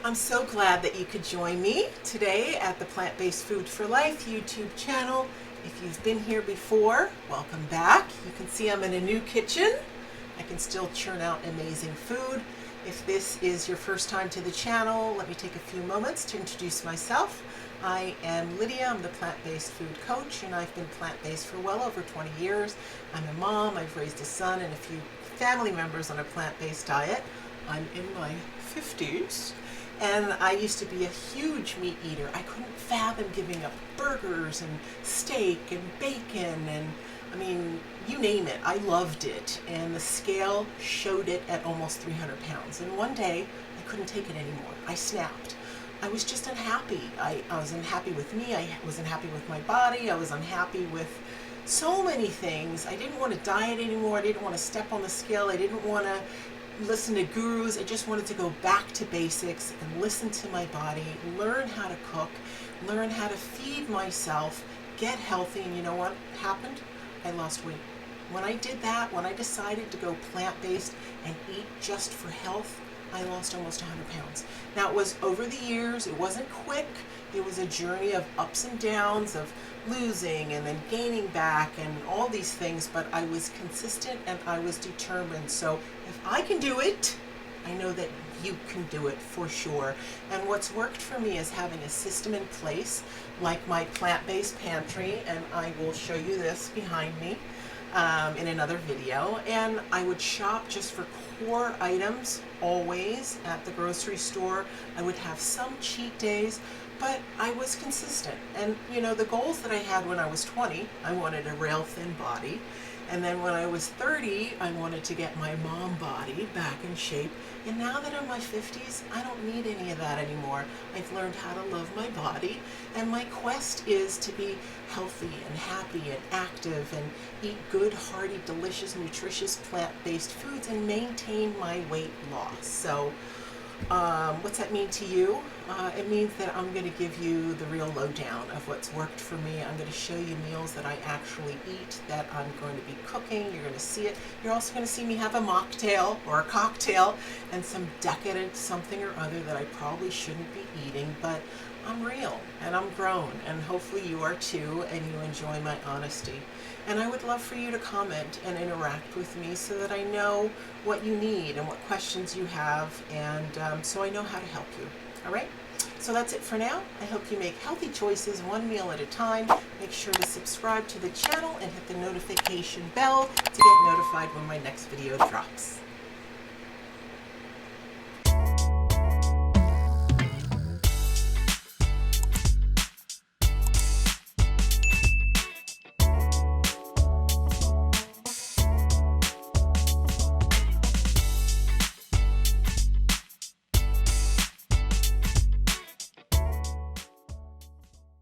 I'm so glad that you could join me today at the Plant-Based Food for Life YouTube channel. If you've been here before, welcome back. You can see I'm in a new kitchen. I can still churn out amazing food. If this is your first time to the channel, let me take a few moments to introduce myself. I am Lydia. I'm the plant-based food coach, and I've been plant-based for well over 20 years. I'm a mom. I've raised a son and a few family members on a plant-based diet. I'm in my 50s. And I used to be a huge meat eater. I couldn't fathom giving up burgers and steak and bacon and, I mean, you name it. I loved it. And the scale showed it at almost 300 pounds. And one day, I couldn't take it anymore. I snapped. I was just unhappy. I was unhappy with me. I was unhappy with my body. I was unhappy with so many things. I didn't want to diet anymore. I didn't want to step on the scale. I didn't want to listen to gurus. I just wanted to go back to basics and listen to my body, learn how to cook, learn how to feed myself, get healthy. And you know what happened? I lost weight. When I did that, when I decided to go plant-based and eat just for health, I lost almost 100 pounds. Now, it was over the years. It wasn't quick. It was a journey of ups and downs, of losing and then gaining back and all these things, but I was consistent and I was determined. So if I can do it, I know that you can do it for sure. And what's worked for me is having a system in place, like my plant-based pantry, and I will show you this behind me in another video. And I would shop just for core items always at the grocery store. I would have some cheat days, but I was consistent. And you know, the goals that I had when I was 20, I wanted a rail thin body. And then when I was 30, I wanted to get my mom body back in shape. And now that I'm in my 50s, I don't need any of that anymore. I've learned how to love my body. And my quest is to be healthy and happy and active and eat good, hearty, delicious, nutritious, plant-based foods and maintain my weight loss. So what's that mean to you? It means that I'm going to give you the real lowdown of what's worked for me. I'm going to show you meals that I actually eat, that I'm going to be cooking. You're going to see it. You're also going to see me have a mocktail or a cocktail and some decadent something or other that I probably shouldn't be eating, but I'm real and I'm grown, and hopefully you are too, and you enjoy my honesty. And I would love for you to comment and interact with me so that I know what you need and what questions you have, and so I know how to help you. All right? So that's it for now. I hope you make healthy choices one meal at a time. Make sure to subscribe to the channel and hit the notification bell to get notified when my next video drops.